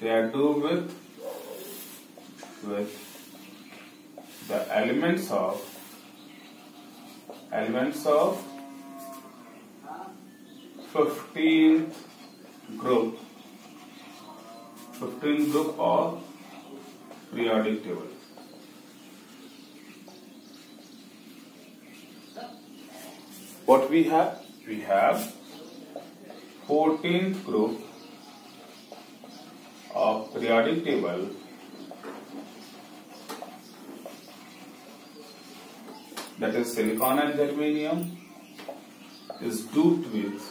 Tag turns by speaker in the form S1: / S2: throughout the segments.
S1: They are do with the elements of 15th group of periodic table. What we have? We have 14th group of periodic table that is silicon and germanium is doped with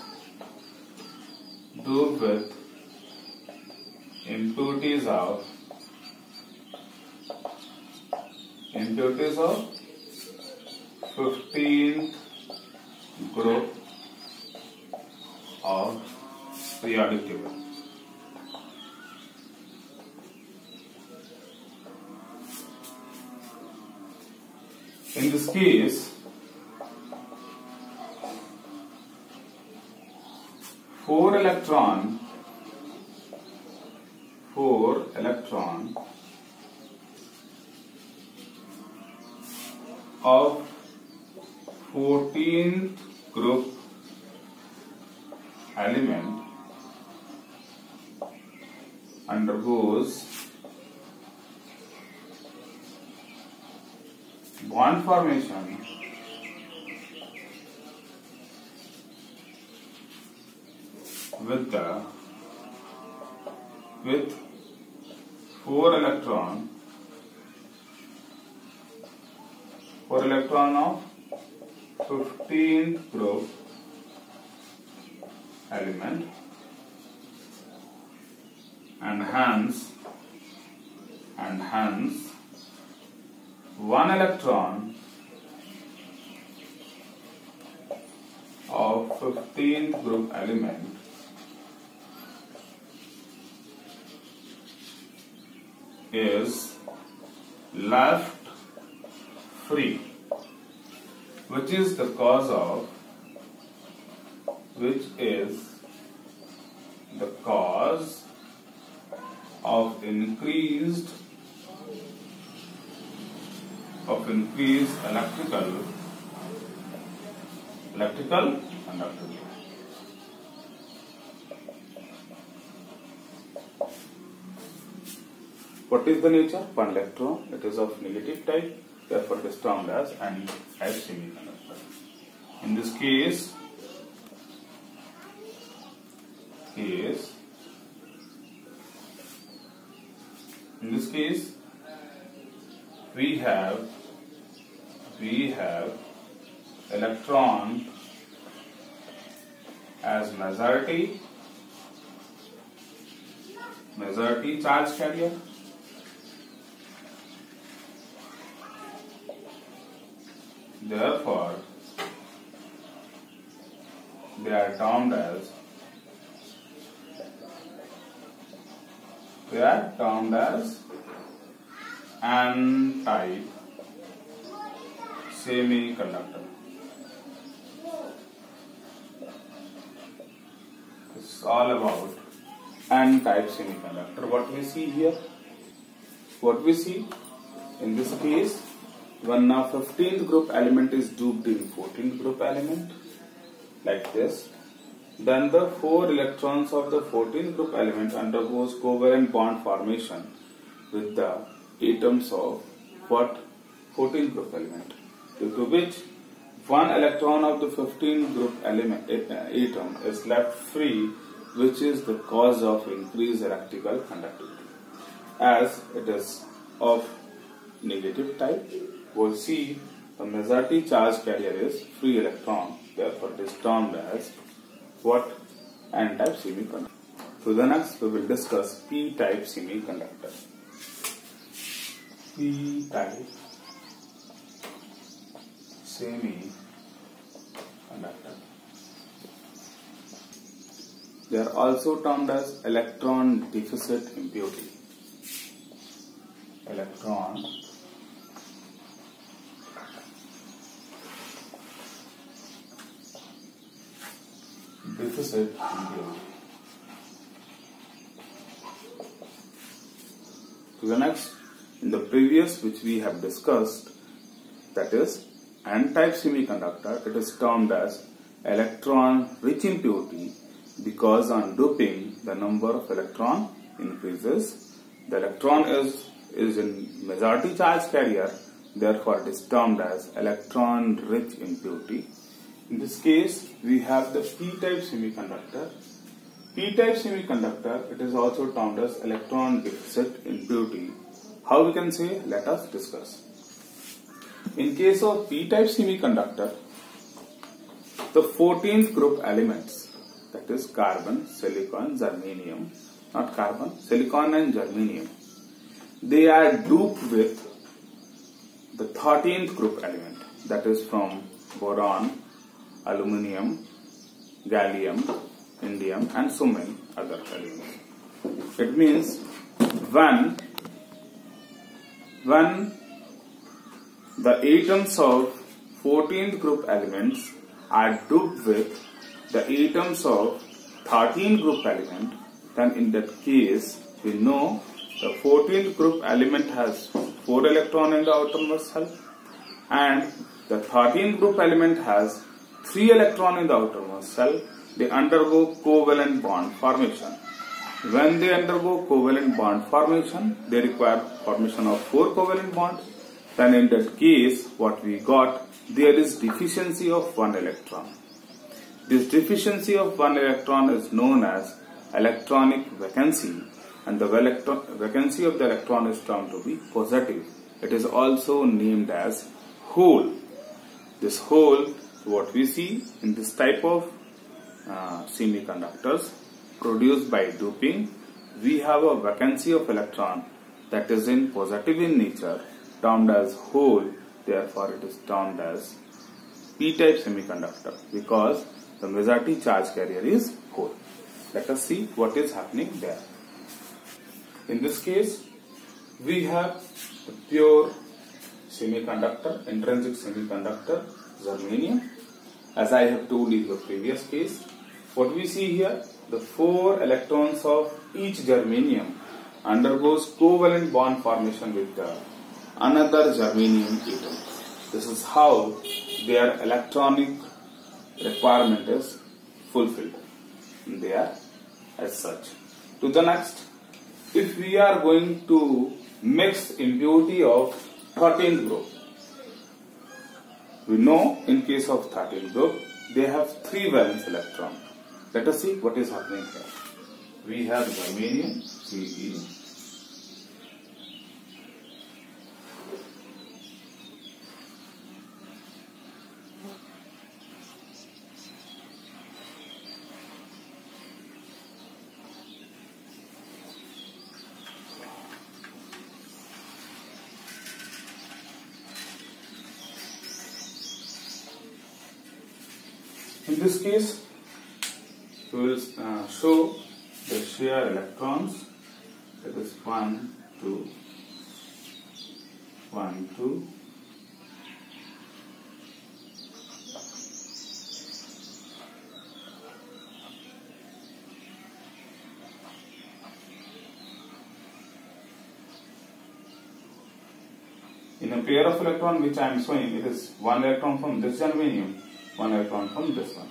S1: impurities of 15th group of periodic table. In this case, 4 electron of 14th group element undergoes bond formation with 4 electron of 15th group element, and hence 1 electron of 15th group element is left free, which is the cause of increased electrical conductivity. What is the nature? One electron. It is of negative type. Therefore, it is termed as N-type semiconductor. In this case, we have electron as majority charge carrier. Therefore, they are termed as N-type semiconductor. It's all about N-type semiconductor. What we see here? In this case, one of 15th group element is doped in 14th group element, like this. Then the 4 electrons of the 14th group element undergoes covalent bond formation with the atoms of what? 14th group element, due to which 1 electron of the 15th group element atom is left free, which is the cause of increased electrical conductivity. As it is of negative type, we'll see the majority charge carrier is free electron. Therefore, it is termed as what? N-type semiconductor. So the next we will discuss P-type semiconductor. P-type semiconductor. They are also termed as electron deficit impurity. Electron deficit impurity. To the next, in the previous which we have discussed, that is n-type semiconductor, it is termed as electron-rich impurity because on doping the number of electron increases. The electron is in majority charge carrier, therefore it is termed as electron-rich impurity. In this case, we have the p-type semiconductor. P-type semiconductor, it is also termed as electron deficit impurity. How we can say? Let us discuss. In case of p-type semiconductor, the 14th group elements, that is carbon, silicon, germanium, not carbon, silicon and germanium, they are doped with the 13th group element, that is from boron, aluminium, gallium, indium and so many other elements. It means when the atoms of 14th group elements are doped with the atoms of 13th group element, then in that case we know the 14th group element has 4 electrons in the outermost shell and the 13th group element has 3 electrons in the outermost shell. They undergo covalent bond formation. When they undergo covalent bond formation, they require formation of 4 covalent bonds. Then in that case, what we got, there is deficiency of 1 electron. This deficiency of 1 electron is known as electronic vacancy, and the vacancy of the electron is termed to be positive. It is also named as hole. This hole, what we see in this type of semiconductors produced by doping, we have a vacancy of electron that is in positive in nature, termed as hole. Therefore, it is termed as p-type semiconductor because the majority charge carrier is hole. Let us see what is happening there. In this case, we have the pure semiconductor, intrinsic semiconductor, germanium. As I have told in the previous case, what we see here, the 4 electrons of each germanium undergoes covalent bond formation with another germanium atom. This is how their electronic requirement is fulfilled. They are as such. To the next, if we are going to mix impurity of 13th group, we know in case of 13th group, they have 3 valence electrons. Let us see what is happening here. We have germanium, Ce. In this case, we will show the shear electrons. That is 1, 2, 1, 2. In a pair of electron which I am showing, it is 1 electron from this germanium, 1 electron from this one.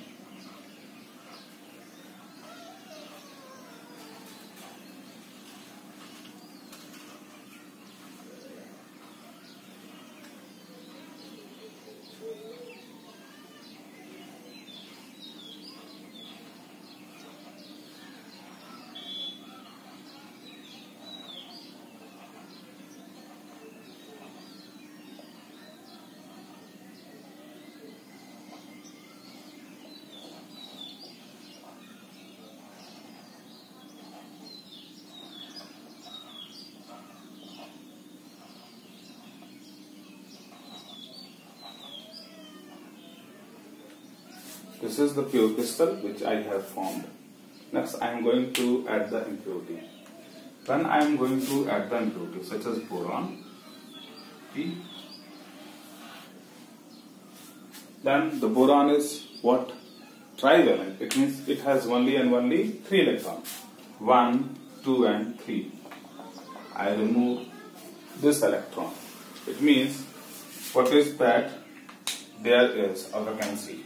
S1: This is the pure crystal which I have formed. Next I am going to add the impurity. Then I am going to add the impurity such as boron, P. Then the boron is what? Trivalent. It means it has only and only 3 electrons. 1, 2 and 3. I remove this electron. It means, what is that? There is a vacancy.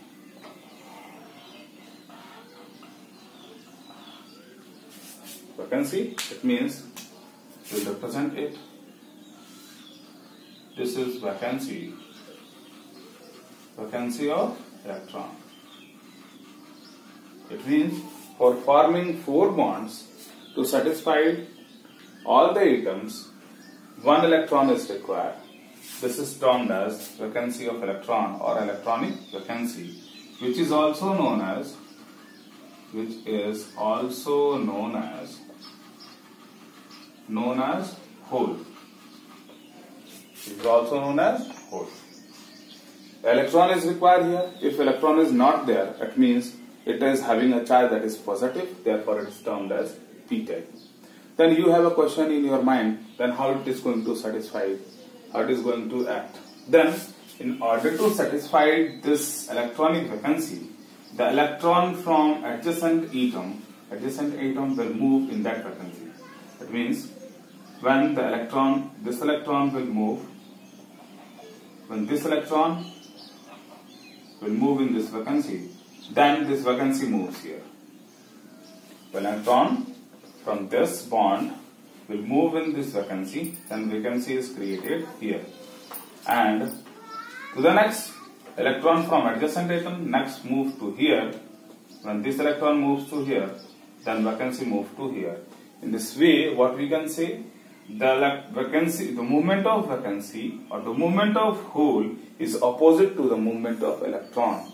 S1: Vacancy, it means we'll represent it. This is vacancy. Vacancy of electron. It means for forming 4 bonds to satisfy all the atoms, 1 electron is required. This is termed as vacancy of electron or electronic vacancy, which is also known as hole. It is also known as hole. The electron is required here. If electron is not there, it means it is having a charge that is positive, therefore it is termed as p-type. Then you have a question in your mind, then how it is going to satisfy, how it is going to act. Then, in order to satisfy this electronic vacancy, the electron from adjacent atom will move in that vacancy. That means, when this electron will move, when this electron will move in this vacancy, then this vacancy moves here. The electron from this bond will move in this vacancy, then vacancy is created here. And to the next electron from adjacent atom next move to here. When this electron moves to here, then vacancy moves to here. In this way, what we can say, the movement of vacancy or the movement of hole is opposite to the movement of electron.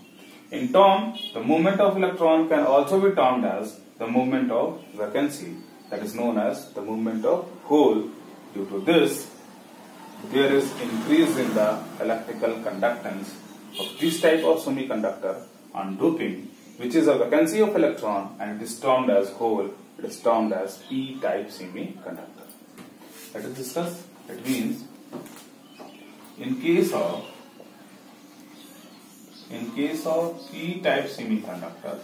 S1: In turn, the movement of electron can also be termed as the movement of vacancy, that is known as the movement of hole. Due to this, there is increase in the electrical conductance of this type of semiconductor on doping, which is a vacancy of electron, and it is termed as hole. It is termed as p-type semiconductor. Let us discuss. It means in case of p-type semiconductor,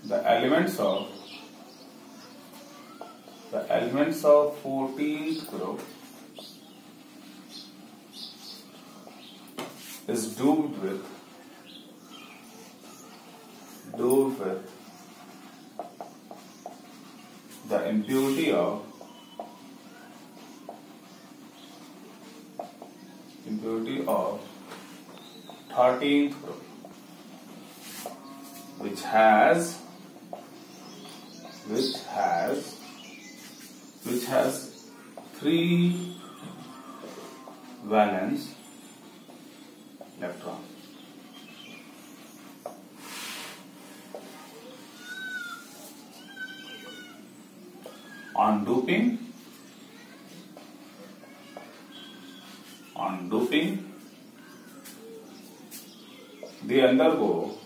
S1: the elements of 14th group is doped with the impurity of 13th group, which has 3 valence electrons. On doping, they undergo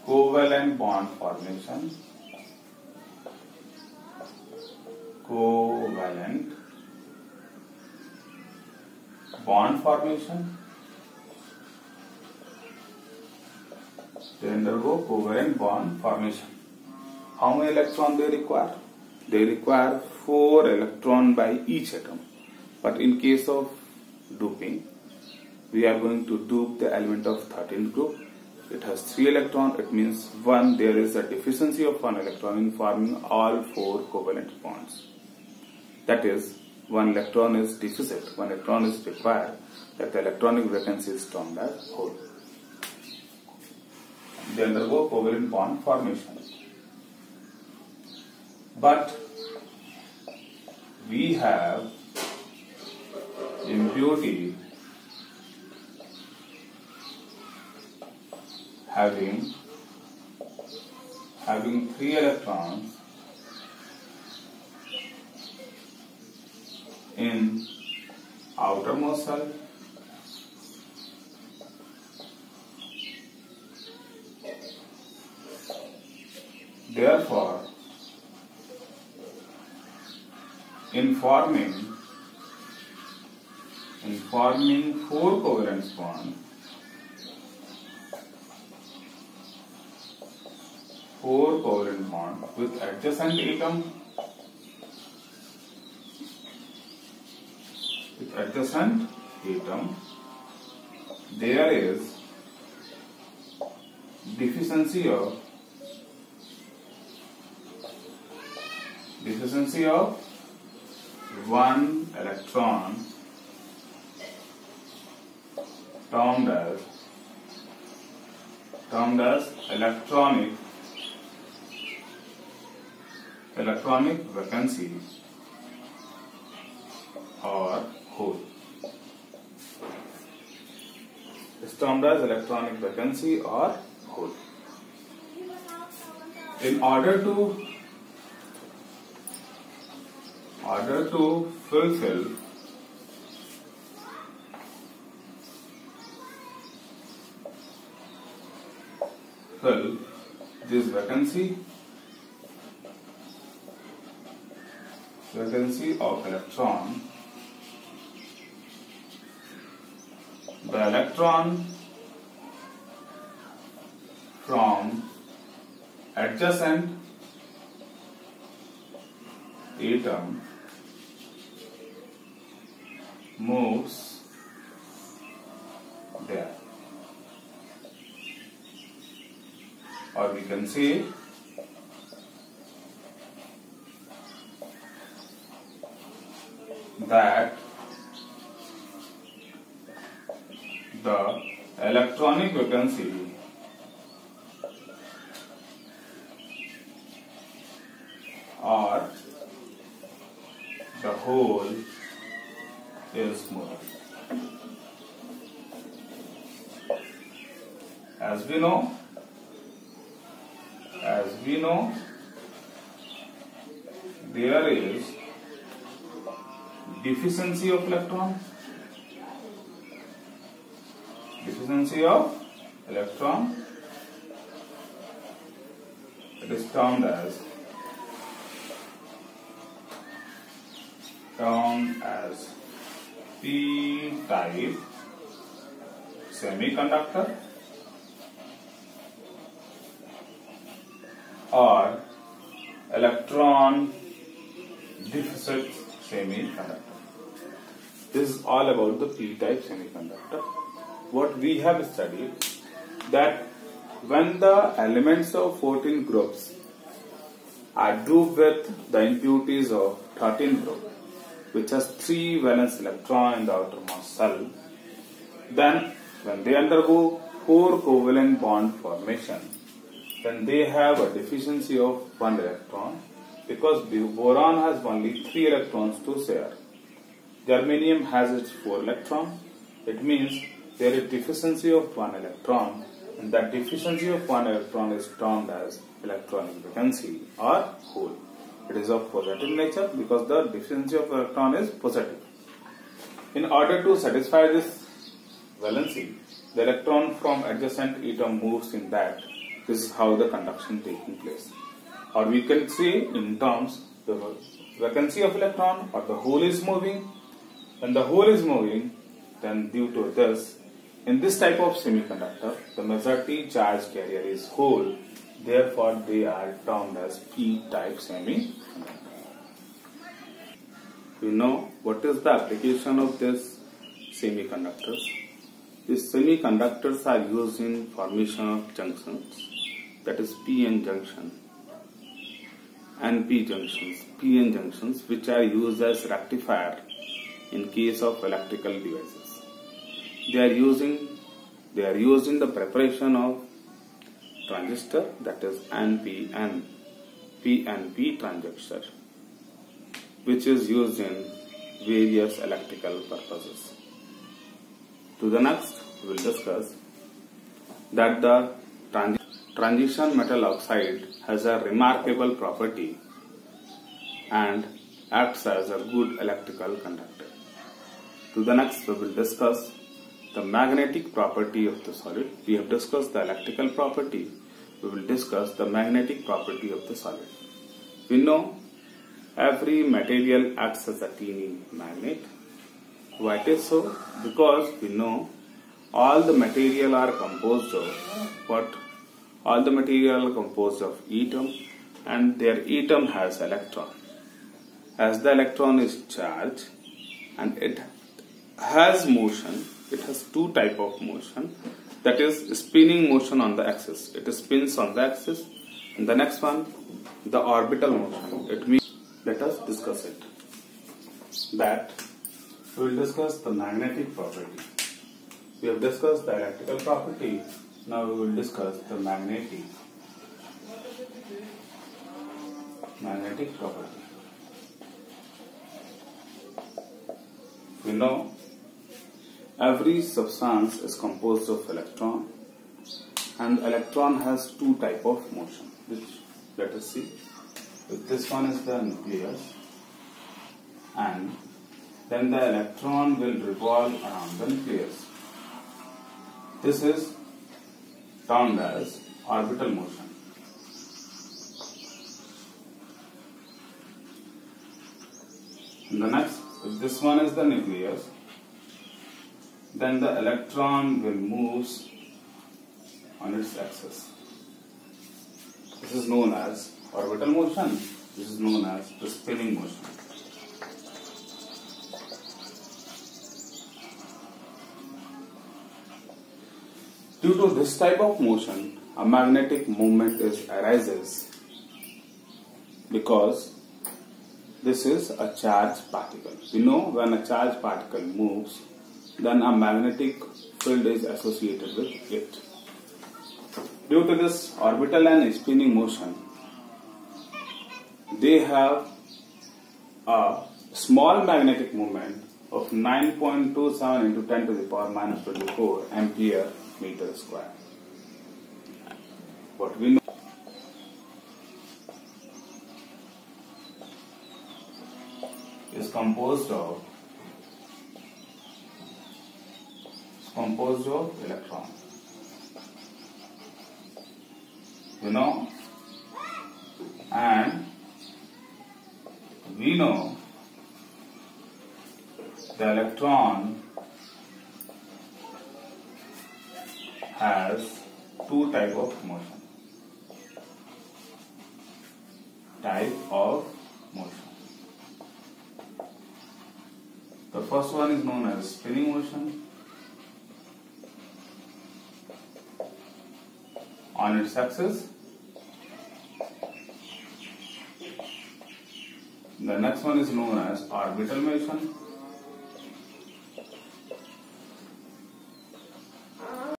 S1: covalent bond formation. They undergo covalent bond formation. How many electrons they require? They require 4 electrons by each atom. But in case of doping, we are going to dope the element of 13th group. It has 3 electrons. It means there is a deficiency of 1 electron in forming all 4 covalent bonds. That is, 1 electron is deficit, 1 electron is required. That the electronic vacancy is termed as hole. They undergo covalent bond formation. But we have impurity having 3 electrons in outermost cell, therefore in forming four covalent bonds. Four covalent bonds with adjacent atom. With adjacent atom, there is deficiency of one electron termed as electronic vacancy or hole. It's termed as electronic vacancy or hole. In order to fulfill this vacancy of electron, the electron from adjacent atom moves there, or we can say that the electronic vacancy or the hole is moving. As we know, there is deficiency of electron. It is termed as P-type semiconductor or electron deficit semiconductor. This is all about the P-type semiconductor. What we have studied, that when the elements of 14 groups are grouped with the impurities of 13 group, which has 3 valence electron in the outermost shell, then when they undergo 4 covalent bond formation, then they have a deficiency of 1 electron, because boron has only 3 electrons to share. Germanium has its 4 electrons. It means there is deficiency of 1 electron, and that deficiency of 1 electron is termed as electronic vacancy or hole. It is of positive nature because the deficiency of electron is positive. In order to satisfy this valency, the electron from adjacent atom moves in that. This is how the conduction taking place. Or we can say in terms the vacancy of electron or the hole is moving. When the hole is moving, then due to this, in this type of semiconductor, the majority charge carrier is hole. Therefore, they are termed as P-type semiconductor. We know what is the application of this semiconductors. These semiconductors are used in formation of junctions, that is PN junction, and P junctions, PN junctions, which are used as rectifier in case of electrical devices. They are used in the preparation of transistor, that is NPN, PNP transistor, which is used in various electrical purposes. To the next, we will discuss that the transition metal oxide has a remarkable property and acts as a good electrical conductor. To the next, we will discuss the magnetic property of the solid. We have discussed the electrical property. We will discuss the magnetic property of the solid. We know every material acts as a teeny magnet. Why it is so? Because we know all the material are composed of what? All the material are composed of atom, and their atom has electron. As the electron is charged and it has motion, it has two type of motion, that is spinning motion on the axis. It spins on the axis, and the next one, the orbital motion. It means, let us discuss it. That we will discuss the magnetic property. We have discussed the electrical property. Now we will discuss the magnetic property. We know every substance is composed of electron, and electron has two type of motion, which let us see. This one is the nucleus, and then the electron will revolve around the nucleus. This is termed as orbital motion. And the next, if this one is the nucleus, then the electron will move on its axis. This is known as orbital motion. This is known as the spinning motion. Due to this type of motion, a magnetic moment arises because this is a charged particle. We know when a charged particle moves, then a magnetic field is associated with it. Due to this orbital and spinning motion, they have a small magnetic moment of 9.27 into 10 to the power minus 24 ampere meter square. What we know is composed of electron. You know, and we know the electron has two type of motion. The first one is known as spinning motion on its axis. The next one is known as orbital motion